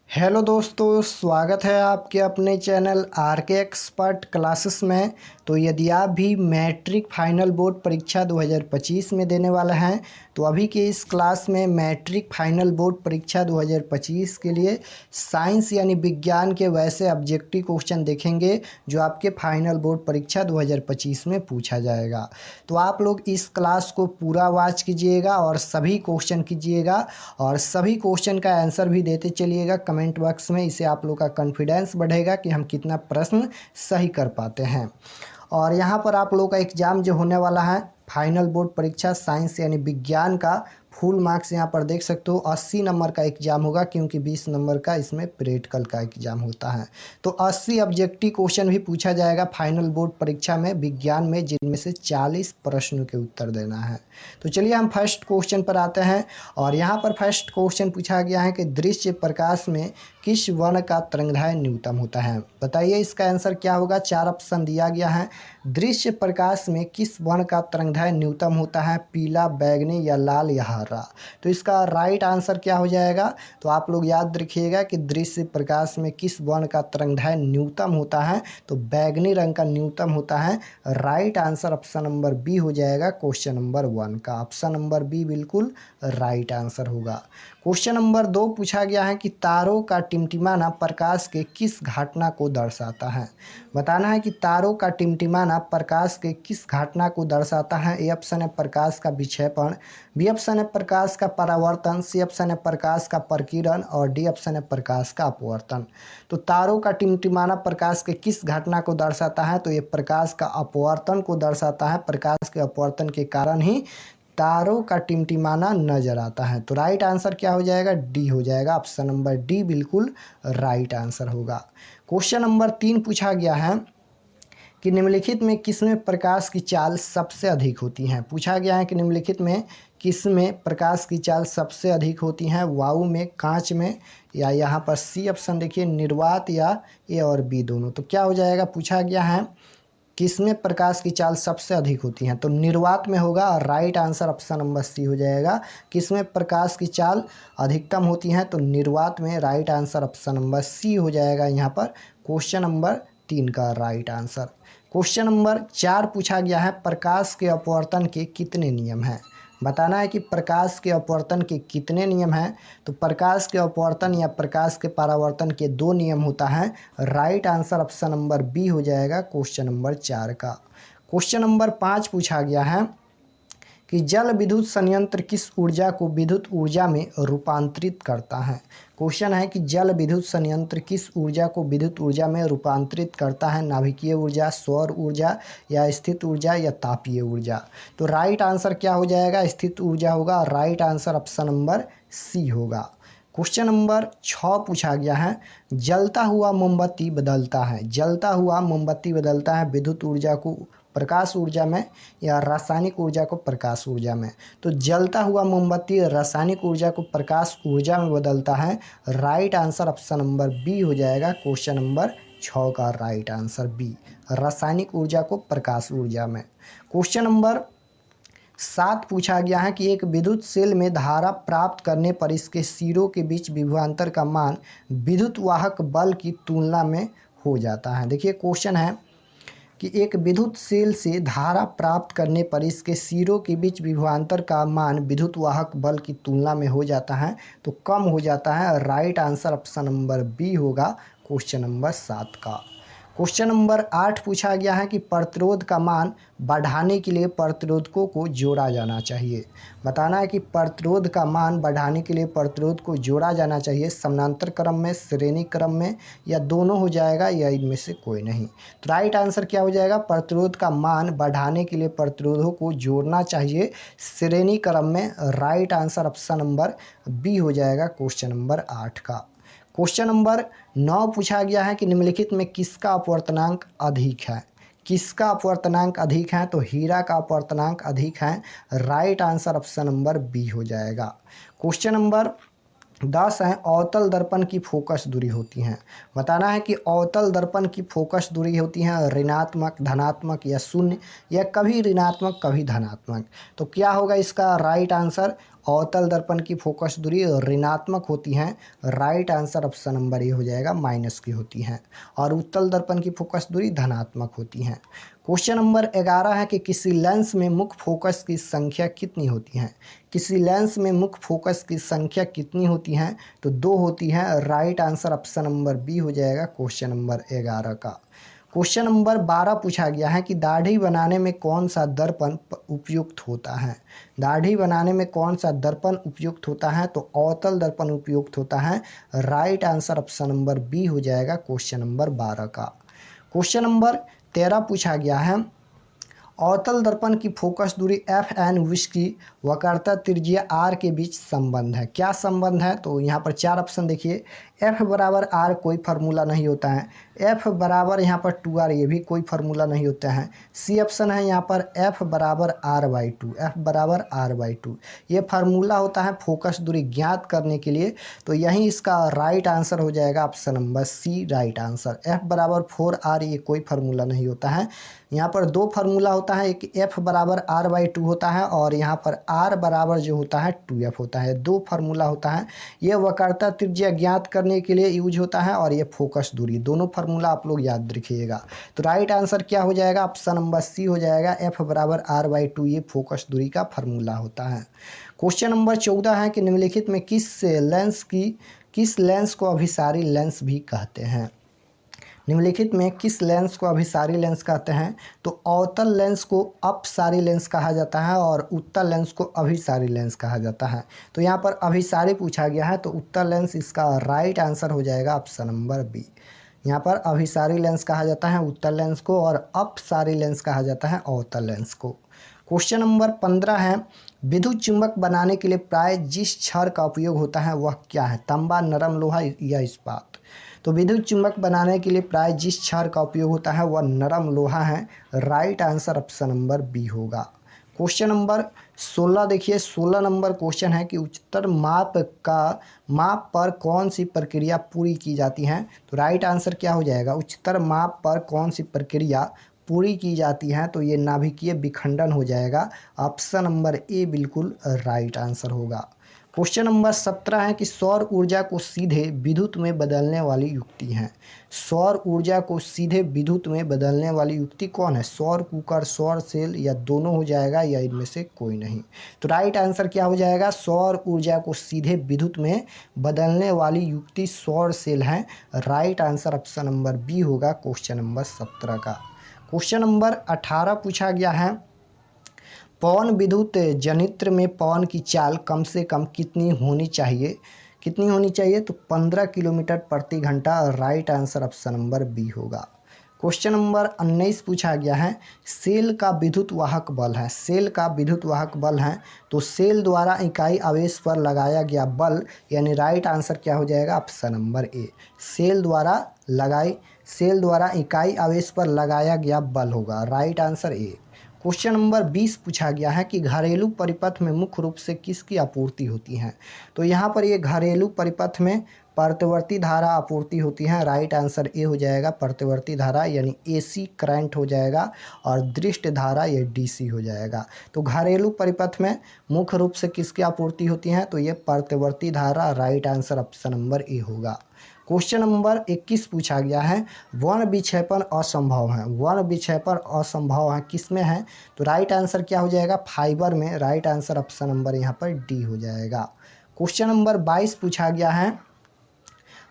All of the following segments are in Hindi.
हेलो दोस्तों, स्वागत है आपके अपने चैनल आर के एक्सपर्ट क्लासेस में। तो यदि आप भी मैट्रिक फाइनल बोर्ड परीक्षा 2025 में देने वाले हैं तो अभी के इस क्लास में मैट्रिक फाइनल बोर्ड परीक्षा 2025 के लिए साइंस यानी विज्ञान के वैसे ऑब्जेक्टिव क्वेश्चन देखेंगे जो आपके फाइनल बोर्ड परीक्षा 2025 में पूछा जाएगा। तो आप लोग इस क्लास को पूरा वॉच कीजिएगा और सभी क्वेश्चन कीजिएगा और सभी क्वेश्चन का आंसर भी देते चलिएगा कमेंट बॉक्स में। इससे आप लोग का कॉन्फिडेंस बढ़ेगा कि हम कितना प्रश्न सही कर पाते हैं। और यहाँ पर आप लोग का एग्ज़ाम जो होने वाला है फाइनल बोर्ड परीक्षा साइंस यानी विज्ञान का फुल मार्क्स यहाँ पर देख सकते हो 80 नंबर का एग्ज़ाम होगा, क्योंकि 20 नंबर का इसमें प्रैक्टिकल का एग्ज़ाम होता है। तो 80 ऑब्जेक्टिव क्वेश्चन भी पूछा जाएगा फाइनल बोर्ड परीक्षा में विज्ञान में, जिनमें से 40 प्रश्नों के उत्तर देना है। तो चलिए हम फर्स्ट क्वेश्चन पर आते हैं। और यहाँ पर फर्स्ट क्वेश्चन पूछा गया है कि दृश्य प्रकाश में किस वर्ण का तरंगदैर्घ्य न्यूनतम होता है। बताइए इसका आंसर क्या होगा। 4 ऑप्शन दिया गया है। दृश्य प्रकाश में किस वर्ण का तरंगदैर्घ्य न्यूनतम होता है, पीला, बैगनी या लाल या हरा। तो इसका राइट आंसर क्या हो जाएगा। तो आप लोग याद रखिएगा कि दृश्य प्रकाश में किस वर्ण का तरंगदैर्घ्य न्यूनतम होता है, तो बैगनी रंग का न्यूनतम होता है। Right answer option number B हो जाएगा क्वेश्चन नंबर 1 का। ऑप्शन नंबर बी बिल्कुल राइट आंसर होगा। क्वेश्चन नंबर 2 पूछा गया है कि तारों का टिमटिमाना प्रकाश के किस घटना को दर्शाता है। बताना है कि तारों का टिमटिमाना प्रकाश के किस घटना को दर्शाता है। ए ऑप्शन है प्रकाश का विक्षेपण, बी ऑप्शन है प्रकाश का परावर्तन, सी ऑप्शन है प्रकाश का प्रकीर्णन और डी ऑप्शन है प्रकाश का अपवर्तन। तो तारों का टिमटिमाना प्रकाश के किस घटना को दर्शाता है, तो ये प्रकाश का अपवर्तन को दर्शाता है। प्रकाश के अपवर्तन के कारण ही तारों का टिमटिमाना नजर आता है। तो राइट आंसर क्या हो जाएगा, डी हो जाएगा। ऑप्शन नंबर डी बिल्कुल राइट आंसर होगा। क्वेश्चन नंबर 3 पूछा गया है कि निम्नलिखित में किसमें प्रकाश की चाल सबसे अधिक होती है। पूछा गया है कि निम्नलिखित में किसमें प्रकाश की चाल सबसे अधिक होती है, वायु में, कांच में या यहाँ पर सी ऑप्शन देखिए निर्वात या ए और बी दोनों। तो क्या हो जाएगा, पूछा गया है किसमें प्रकाश की चाल सबसे अधिक होती है, तो निर्वात में होगा। और right answer option number C हो जाएगा। किसमें प्रकाश की चाल अधिकतम होती है, तो निर्वात में। Right answer option number C हो जाएगा यहाँ पर क्वेश्चन नंबर 3 का राइट आंसर। क्वेश्चन नंबर 4 पूछा गया है प्रकाश के अपवर्तन के कितने नियम हैं। बताना है कि प्रकाश के अपवर्तन के कितने नियम हैं। तो प्रकाश के अपवर्तन या प्रकाश के परावर्तन के 2 नियम होता है। Right answer option number B हो जाएगा क्वेश्चन नंबर 4 का। क्वेश्चन नंबर 5 पूछा गया है कि जल विद्युत संयंत्र किस ऊर्जा को विद्युत ऊर्जा में रूपांतरित करता है। क्वेश्चन है कि जल विद्युत संयंत्र किस ऊर्जा को विद्युत ऊर्जा में रूपांतरित करता है, नाभिकीय ऊर्जा, सौर ऊर्जा या स्थित ऊर्जा या तापीय ऊर्जा। तो राइट आंसर क्या हो जाएगा, स्थित ऊर्जा होगा। Right answer option number C होगा। क्वेश्चन नंबर 6 पूछा गया है जलता हुआ मोमबत्ती बदलता है, जलता हुआ मोमबत्ती बदलता है विद्युत ऊर्जा को प्रकाश ऊर्जा में या रासायनिक ऊर्जा को प्रकाश ऊर्जा में। तो जलता हुआ मोमबत्ती रासायनिक ऊर्जा को प्रकाश ऊर्जा में बदलता है। Right answer option number B हो जाएगा क्वेश्चन नंबर 6 का राइट आंसर बी, रासायनिक ऊर्जा को प्रकाश ऊर्जा में। क्वेश्चन नंबर 7 पूछा गया है कि एक विद्युत सेल में धारा प्राप्त करने पर इसके सिरों के बीच विभवांतर का मान विद्युत वाहक बल की तुलना में हो जाता है। देखिए क्वेश्चन है कि एक विद्युत सेल से धारा प्राप्त करने पर इसके सिरों के बीच विभवांतर का मान विद्युत वाहक बल की तुलना में हो जाता है, तो कम हो जाता है। Right answer option number B होगा क्वेश्चन नंबर 7 का। क्वेश्चन नंबर 8 पूछा गया है कि प्रतिरोध का मान बढ़ाने के लिए प्रतिरोधकों को जोड़ा जाना चाहिए। बताना है कि प्रतिरोध का मान बढ़ाने के लिए प्रतिरोध को जोड़ा जाना चाहिए, समानांतर क्रम में, श्रेणी क्रम में या दोनों हो जाएगा या इनमें से कोई नहीं। तो राइट आंसर क्या हो जाएगा, प्रतिरोध का मान बढ़ाने के लिए प्रतिरोधों को जोड़ना चाहिए श्रेणी क्रम में। Right answer option number B हो जाएगा क्वेश्चन नंबर 8 का। क्वेश्चन नंबर 9 पूछा गया है कि निम्नलिखित में किसका अपवर्तनांक अधिक है। किसका अपवर्तनांक अधिक है, तो हीरा का अपवर्तनांक अधिक है। Right answer option number B हो जाएगा। क्वेश्चन नंबर 10 है अवतल दर्पण की फोकस दूरी होती है। बताना है कि अवतल दर्पण की फोकस दूरी होती है ऋणात्मक, धनात्मक या शून्य या कभी ऋणात्मक कभी धनात्मक। तो क्या होगा इसका राइट आंसर, अवतल दर्पण की फोकस दूरी ऋणात्मक होती हैं, राइट आंसर ऑप्शन नंबर ए हो जाएगा, माइनस की होती हैं। और उत्तल दर्पण की फोकस दूरी धनात्मक होती हैं। क्वेश्चन नंबर 11 है कि किसी लेंस में मुख्य फोकस की संख्या कितनी होती है। किसी लेंस में मुख्य फोकस की संख्या कितनी होती है, तो 2 होती है, right answer option number B हो जाएगा क्वेश्चन नंबर 11 का। क्वेश्चन नंबर 12 पूछा गया है कि दाढ़ी बनाने में कौन सा दर्पण उपयुक्त होता है। दाढ़ी बनाने में कौन सा दर्पण उपयुक्त होता है, तो अवतल दर्पण उपयुक्त होता है, right answer option number B हो जाएगा क्वेश्चन नंबर 12 का। क्वेश्चन नंबर 13 पूछा गया है अवतल दर्पण की फोकस दूरी एफ एन विस्की वक्रता त्रिज्या आर के बीच संबंध है। क्या संबंध है, तो यहाँ पर 4 ऑप्शन देखिए। एफ बराबर आर कोई फार्मूला नहीं होता है। एफ बराबर यहाँ पर 2r, ये भी कोई फार्मूला नहीं होता है। सी ऑप्शन है यहाँ पर एफ बराबर r/2, एफ बराबर r/2, ये फार्मूला होता है फोकस दूरी ज्ञात करने के लिए। तो यही इसका राइट आंसर हो जाएगा option number C, right answer. F बराबर 4r, ये कोई फार्मूला नहीं होता है। यहाँ पर 2 फार्मूला होता है, एक एफ बराबर r/2 होता है और यहाँ पर r बराबर जो होता है 2f होता है। 2 फार्मूला होता है, ये वक्रता त्रिज्या ज्ञात करने के लिए यूज होता है और ये फोकस दूरी, दोनों फार्मूला आप लोग याद रखिएगा। तो राइट आंसर क्या हो जाएगा, ऑप्शन नंबर सी हो जाएगा, एफ बराबर r/2, ये फोकस दूरी का फार्मूला होता है। क्वेश्चन नंबर 14 है कि निम्नलिखित में किस लेंस को अभिसारी लेंस भी कहते हैं। निम्नलिखित में किस लेंस को अभिसारी लेंस कहते हैं, तो अवतल लेंस को अपसारी लेंस कहा जाता है और उत्तल लेंस को अभिसारी लेंस कहा जाता है। तो यहाँ पर अभिसारी पूछा गया है, तो उत्तल लेंस इसका राइट आंसर हो जाएगा ऑप्शन नंबर बी। यहाँ पर अभिसारी लेंस कहा जाता है उत्तल लेंस को और अपसारी लेंस कहा जाता है अवतल लेंस को। क्वेश्चन नंबर 15 है विद्युत चुंबक बनाने के लिए प्राय जिस क्षण का उपयोग होता है वह क्या है, तांबा, नरम लोहा या इस्पात। तो विद्युत चुंबक बनाने के लिए प्राय जिस क्षार का उपयोग होता है वह नरम लोहा है, right answer option number B होगा। क्वेश्चन नंबर 16 देखिए, 16 नंबर क्वेश्चन है कि उच्चतर माप पर कौन सी प्रक्रिया पूरी की जाती है। तो राइट आंसर क्या हो जाएगा, उच्चतर माप पर कौन सी प्रक्रिया पूरी की जाती है, तो ये नाभिकीय विखंडन हो जाएगा, ऑप्शन नंबर ए बिल्कुल राइट आंसर होगा। क्वेश्चन नंबर 17 है कि सौर ऊर्जा को सीधे विद्युत में बदलने वाली युक्ति है। सौर ऊर्जा को सीधे विद्युत में बदलने वाली युक्ति कौन है, सौर कुकर, सौर सेल या दोनों हो जाएगा या इनमें से कोई नहीं। तो राइट आंसर क्या हो जाएगा, सौर ऊर्जा को सीधे विद्युत में बदलने वाली युक्ति सौर सेल है, right answer option number B होगा क्वेश्चन नंबर 17 का। क्वेश्चन नंबर 18 पूछा गया है पवन विद्युत जनित्र में पवन की चाल कम से कम कितनी होनी चाहिए, तो 15 किलोमीटर प्रति घंटा, right answer option number B होगा। क्वेश्चन नंबर 19 पूछा गया है सेल का विद्युत वाहक बल है। सेल का विद्युत वाहक बल है, तो सेल द्वारा इकाई आवेश पर लगाया गया बल, यानी राइट आंसर क्या हो जाएगा, ऑप्शन नंबर ए, सेल द्वारा इकाई आवेश पर लगाया गया बल होगा, right answer A. Question number 20 पूछा गया है कि घरेलू परिपथ में मुख्य रूप से किसकी आपूर्ति होती है। तो यहाँ पर ये घरेलू परिपथ में प्रतिवर्ती धारा आपूर्ति होती है, राइट आंसर ए हो जाएगा, प्रतिवर्ती धारा यानी एसी करंट हो जाएगा और दृष्ट धारा ये डीसी हो जाएगा। तो घरेलू परिपथ में मुख्य रूप से किसकी आपूर्ति होती है, तो ये प्रतिवर्ती धारा, right answer option number A होगा। क्वेश्चन नंबर 21 पूछा गया है वन विक्षेपण असंभव है। वन विक्षेपण असंभव है किसमें है, तो राइट आंसर क्या हो जाएगा, फाइबर में, राइट आंसर ऑप्शन नंबर यहाँ पर डी हो जाएगा। क्वेश्चन नंबर 22 पूछा गया है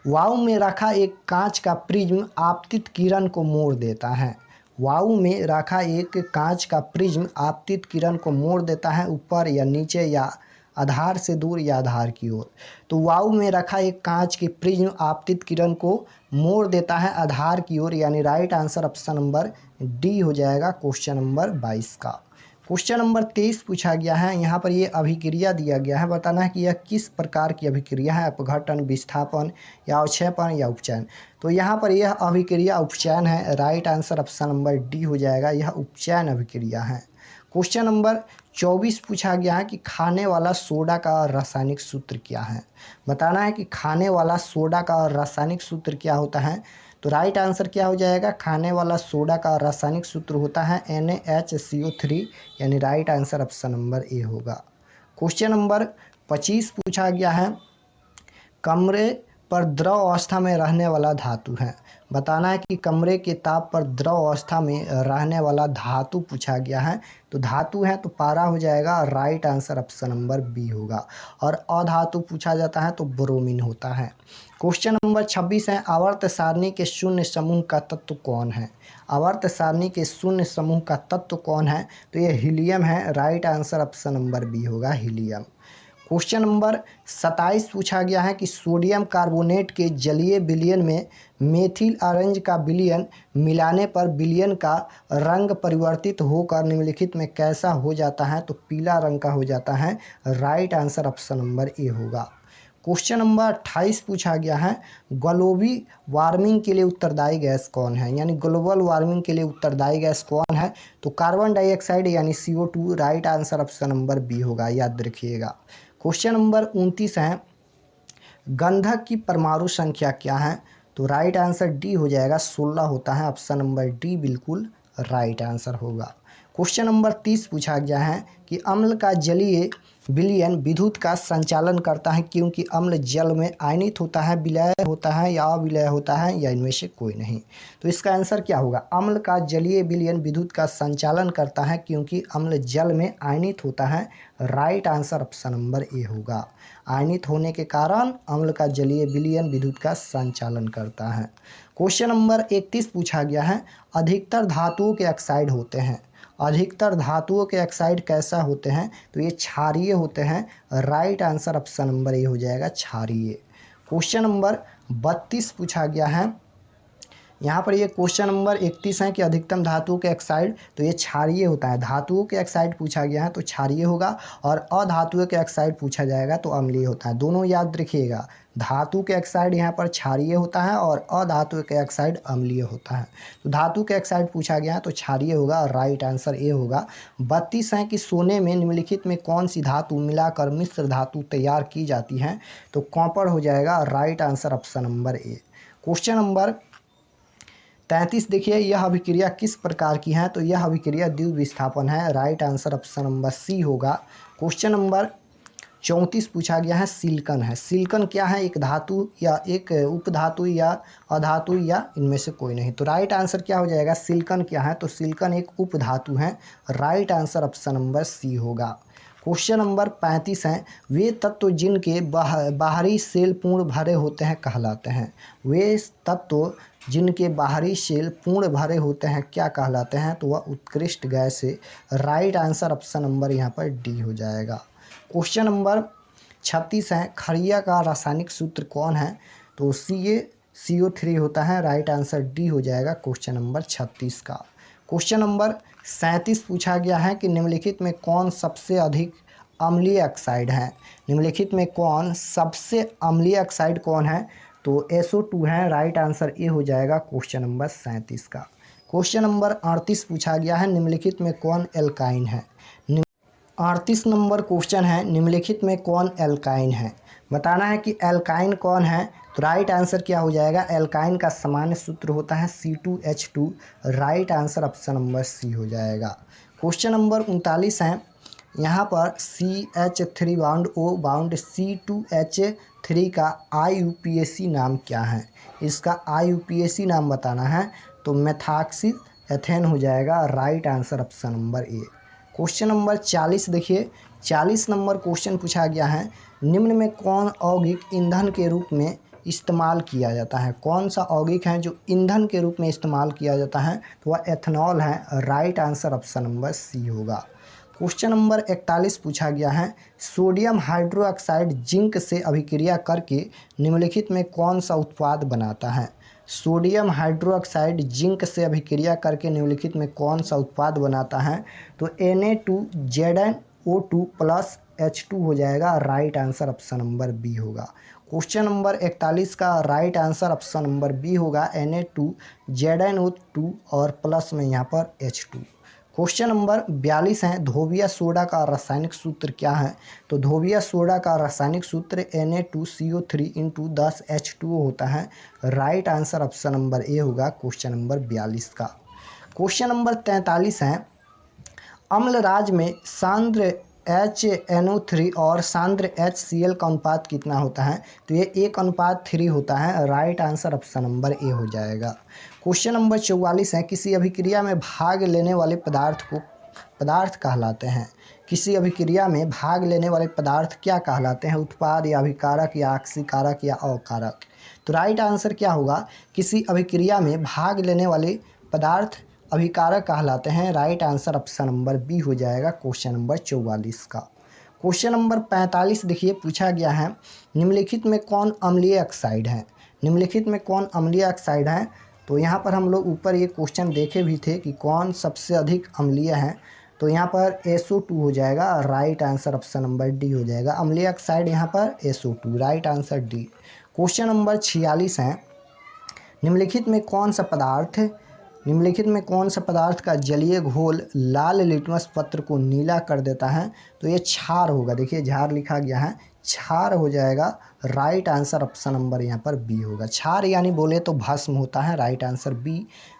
वायु में रखा एक कांच का प्रिज्म आपतित किरण को मोड़ देता है। वायु में रखा एक कांच का प्रिज्म आपतित किरण को मोड़ देता है, ऊपर या नीचे या आधार से दूर या आधार की ओर। तो वायु में रखा एक कांच के प्रिज्म आपतित किरण को मोड़ देता है आधार की ओर, यानी right answer option number D हो जाएगा क्वेश्चन नंबर 22 का। क्वेश्चन नंबर 23 पूछा गया है, यहाँ पर ये अभिक्रिया दिया गया है, बताना है कि यह किस प्रकार की अभिक्रिया है, अपघटन, विस्थापन या अवक्षेपण या उपचयन। तो यहाँ पर यह अभिक्रिया उपचयन है, right answer option number D हो जाएगा, यह उपचयन अभिक्रिया है। क्वेश्चन नंबर 24 पूछा गया है कि खाने वाला सोडा का रासायनिक सूत्र क्या है। बताना है कि खाने वाला सोडा का रासायनिक सूत्र क्या होता है। तो राइट आंसर क्या हो जाएगा, खाने वाला सोडा का रासायनिक सूत्र होता है NaHCO3, यानी right answer option number A होगा। क्वेश्चन नंबर 25 पूछा गया है, कमरे पर द्रव अवस्था में रहने वाला धातु है। बताना है कि कमरे के ताप पर द्रव अवस्था में रहने वाला धातु पूछा गया है। तो धातु है तो पारा हो जाएगा, right answer option number B होगा। और अधातु पूछा जाता है तो ब्रोमीन होता है। क्वेश्चन नंबर 26 है, आवर्त सारणी के शून्य समूह का तत्व कौन है। आवर्त सारणी के शून्य समूह का तत्व कौन है, तो ये हीलियम है, right answer option number B होगा, हीलियम। क्वेश्चन नंबर 27 पूछा गया है कि सोडियम कार्बोनेट के जलीय विलयन में मेथिल ऑरेंज का विलयन मिलाने पर विलयन का रंग परिवर्तित होकर निम्नलिखित में कैसा हो जाता है, तो पीला रंग का हो जाता है, right answer option number A होगा। क्वेश्चन नंबर 28 पूछा गया है, ग्लोबल वार्मिंग के लिए उत्तरदायी गैस कौन है, यानी ग्लोबल वार्मिंग के लिए उत्तरदायी गैस कौन है, तो कार्बन डाइऑक्साइड यानी CO2, right answer option number B होगा, याद रखिएगा। क्वेश्चन नंबर 29 है, गंधक की परमाणु संख्या क्या है, तो राइट आंसर डी हो जाएगा, 16 होता है, ऑप्शन नंबर डी बिल्कुल राइट आंसर होगा। क्वेश्चन नंबर 30 पूछा गया है कि अम्ल का जलीय विलयन विद्युत का संचालन करता है क्योंकि अम्ल जल में आयनित होता है, विलय होता है या अविलय होता है, या इनमें से कोई नहीं। तो इसका आंसर क्या होगा, अम्ल का जलीय विलयन विद्युत का संचालन करता है क्योंकि अम्ल जल में आयनित होता है, right answer option number A होगा। आयनित होने के कारण अम्ल का जलीय विलयन विद्युत का संचालन करता है। क्वेश्चन नंबर 31 पूछा गया है, अधिकतर धातुओं के ऑक्साइड होते हैं। अधिकतर धातुओं के ऑक्साइड कैसा होते हैं, तो ये क्षारीय होते हैं, राइट आंसर ऑप्शन नंबर ए हो जाएगा, क्षारीय। क्वेश्चन नंबर 32 पूछा गया है, यहाँ पर ये क्वेश्चन नंबर 31 है कि अधिकतम धातुओं के ऑक्साइड, तो ये क्षारीय होता है। धातुओं के ऑक्साइड पूछा गया है तो क्षारीय होगा, और अधातुओं के ऑक्साइड पूछा जाएगा तो अम्लीय होता है। दोनों याद रखिएगा, धातु के ऑक्साइड यहाँ पर क्षारीय होता है और अधातु के ऑक्साइड अम्लीय होता है। तो धातु के ऑक्साइड पूछा गया है तो क्षारीय होगा, और राइट आंसर ए होगा। 32 है कि सोने में निम्नलिखित में कौन सी धातु मिलाकर मिश्र धातु तैयार की जाती है, तो कॉपर हो जाएगा, राइट आंसर ऑप्शन नंबर ए। क्वेश्चन नंबर 33 देखिए, यह अभिक्रिया किस प्रकार की है, तो यह अभिक्रिया द्वितीय विस्थापन है, right answer option number C होगा। क्वेश्चन नंबर 34 पूछा गया है, सिलिकॉन है। सिलिकॉन क्या है, एक धातु या एक उपधातु या अधातु या इनमें से कोई नहीं। तो राइट आंसर क्या हो जाएगा, सिलिकॉन क्या है, तो सिलिकॉन एक उपधातु है, right answer option number C होगा। क्वेश्चन नंबर 35 है, वे तत्व जिनके बाहरी सेल पूर्ण भरे होते हैं कहलाते हैं। वे तत्व जिनके बाहरी सेल पूर्ण भरे होते हैं क्या कहलाते हैं, तो वह उत्कृष्ट गैस है, राइट आंसर ऑप्शन नंबर यहाँ पर डी हो जाएगा। क्वेश्चन नंबर 36 है, खड़िया का रासायनिक सूत्र कौन है, तो CO3 होता है, राइट आंसर डी हो जाएगा क्वेश्चन नंबर 36 का। क्वेश्चन नंबर 37 पूछा गया है कि निम्नलिखित में कौन सबसे अधिक अम्लीय ऑक्साइड है। निम्नलिखित में कौन सबसे अम्लीय ऑक्साइड कौन है, तो SO2 है, राइट आंसर ए हो जाएगा क्वेश्चन नंबर 37 का। क्वेश्चन नंबर 38 पूछा गया है, निम्नलिखित में कौन एल्काइन है। 38 नंबर क्वेश्चन है, निम्नलिखित में कौन एल्काइन है। बताना है कि एल्काइन कौन है, तो राइट आंसर क्या हो जाएगा, एल्काइन का सामान्य सूत्र होता है C2H2, right answer option number C हो जाएगा। क्वेश्चन नंबर 39 है, यहाँ पर CH3 bound O bound C2H3 का IUPAC नाम क्या है। इसका IUPAC नाम बताना है, तो मेथॉक्सी एथेन हो जाएगा, राइट आंसर ऑप्शन नंबर ए। क्वेश्चन नंबर 40 देखिए, 40 नंबर क्वेश्चन पूछा गया है, निम्न में कौन यौगिक ईंधन के रूप में इस्तेमाल किया जाता है। कौन सा यौगिक है जो ईंधन के रूप में इस्तेमाल किया जाता है, तो वह एथेनॉल है, right answer option number C होगा। क्वेश्चन नंबर 41 पूछा गया है, सोडियम हाइड्रोक्साइड जिंक से अभिक्रिया करके निम्नलिखित में कौन सा उत्पाद बनाता है। सोडियम हाइड्रोक्साइड जिंक से अभिक्रिया करके निम्नलिखित में कौन सा उत्पाद बनाता है, तो Na2ZnO2 प्लस H2 हो जाएगा, right answer option number B होगा। क्वेश्चन नंबर 41 का right answer option number B होगा, Na2ZnO2 और प्लस में यहाँ पर H2। क्वेश्चन नंबर 42 है, धोबिया सोडा का रासायनिक सूत्र क्या है, तो धोबिया सोडा का रासायनिक सूत्र Na2CO3 × 10H2O होता है, right answer option number A होगा क्वेश्चन नंबर 42 का। क्वेश्चन नंबर 43 है, अम्लराज में सांद्र HNO3 और सांद्र HCl का अनुपात कितना होता है? तो ये 1:3 होता है। राइट आंसर ऑप्शन नंबर ए हो जाएगा। क्वेश्चन नंबर 44 है, किसी अभिक्रिया में भाग लेने वाले पदार्थ को पदार्थ कहलाते हैं। किसी अभिक्रिया में भाग लेने वाले पदार्थ क्या कहलाते हैं? उत्पाद या अभिकारक या आक्सीकारक या अकारक? तो राइट आंसर क्या होगा? किसी अभिक्रिया में भाग लेने वाले पदार्थ अभिकारक कहलाते हैं। Right answer option number B हो जाएगा क्वेश्चन नंबर 44 का। क्वेश्चन नंबर 45 देखिए, पूछा गया है, निम्नलिखित में कौन अम्लीय ऑक्साइड है? निम्नलिखित में कौन अम्लीय ऑक्साइड है? तो यहाँ पर हम लोग ऊपर ये क्वेश्चन देखे भी थे कि कौन सबसे अधिक अम्लीय है। तो यहाँ पर SO2 हो जाएगा। Right answer option number D हो जाएगा। अम्लीय ऑक्साइड यहाँ पर SO2। Right answer D. Question number 46 है, निम्नलिखित में कौन सा पदार्थ का जलीय घोल लाल लिटमस पत्र को नीला कर देता है? तो ये क्षार होगा। देखिए क्षार लिखा गया है, क्षार हो जाएगा। राइट आंसर ऑप्शन नंबर यहाँ पर बी होगा। क्षार यानी बोले तो भस्म होता है। Right answer B.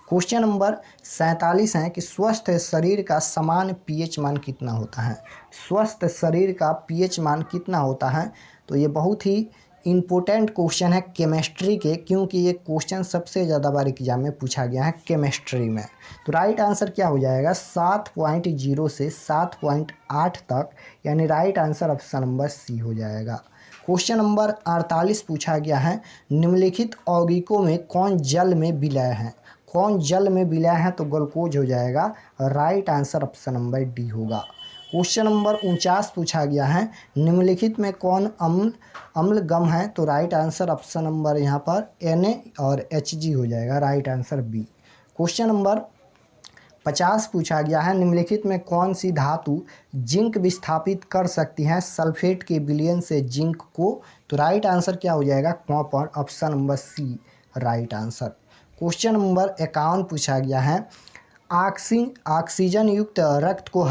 Question number 47 है कि स्वस्थ शरीर का समान pH मान कितना होता है? स्वस्थ शरीर का pH मान कितना होता है? तो ये बहुत ही इम्पोर्टेंट क्वेश्चन है केमिस्ट्री के, क्योंकि ये क्वेश्चन सबसे ज़्यादा बार एग्जाम में पूछा गया है केमिस्ट्री में। तो राइट आंसर क्या हो जाएगा? 7.0 से 7.8 तक, यानी right answer option number C हो जाएगा। क्वेश्चन नंबर 48 पूछा गया है, निम्नलिखित यौगिकों में कौन जल में विलय है? कौन जल में विलय है? तो ग्लूकोज हो जाएगा। Right answer option number D होगा। क्वेश्चन नंबर 49 पूछा गया है, निम्नलिखित में कौन अम्ल गम है? तो राइट आंसर ऑप्शन नंबर यहाँ पर Na और Hg हो जाएगा। Right answer B. Question number 50 पूछा गया है, निम्नलिखित में कौन सी धातु जिंक विस्थापित कर सकती है सल्फेट के विलयन से जिंक को? तो राइट आंसर क्या हो जाएगा? Copper. Option number C right answer. Question number 51 पूछा गया है, ऑक्सीजन युक्त रक्त को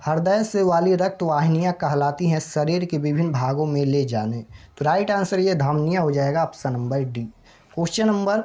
हृदय से वाली रक्त वाहिनियाँ कहलाती हैं शरीर के विभिन्न भागों में ले जाने? तो राइट आंसर ये धमनियाँ हो जाएगा। Option number D. Question number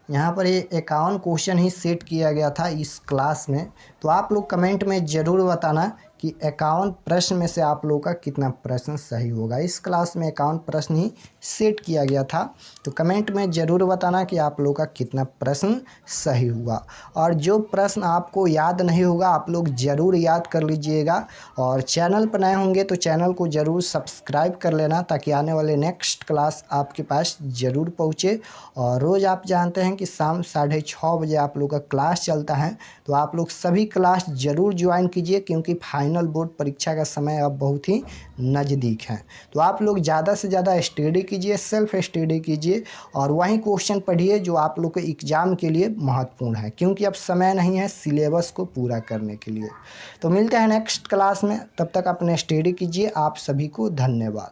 यहाँ पर ये 51 क्वेश्चन ही सेट किया गया था इस क्लास में। तो आप लोग कमेंट में ज़रूर बताना कि 51 प्रश्न में से आप लोगों का कितना प्रश्न सही होगा। इस क्लास में 51 प्रश्न ही सेट किया गया था। तो कमेंट में ज़रूर बताना कि आप लोगों का कितना प्रश्न सही हुआ। और जो प्रश्न आपको याद नहीं होगा आप लोग ज़रूर याद कर लीजिएगा। और चैनल पर नए होंगे तो चैनल को ज़रूर सब्सक्राइब कर लेना, ताकि आने वाले नेक्स्ट क्लास आपके पास ज़रूर पहुँचे। और रोज़ आप जानते हैं कि शाम 6:30 बजे आप लोग का क्लास चलता है, तो आप लोग सभी क्लास ज़रूर ज्वाइन कीजिए, क्योंकि फाइनल बोर्ड परीक्षा का समय अब बहुत ही नज़दीक है। तो आप लोग ज़्यादा से ज़्यादा स्टडी कीजिए, सेल्फ स्टडी कीजिए, और वही क्वेश्चन पढ़िए जो आप लोग के एग्ज़ाम के लिए महत्वपूर्ण है, क्योंकि अब समय नहीं है सिलेबस को पूरा करने के लिए। तो मिलते हैं नेक्स्ट क्लास में, तब तक अपने स्टडी कीजिए। आप सभी को धन्यवाद।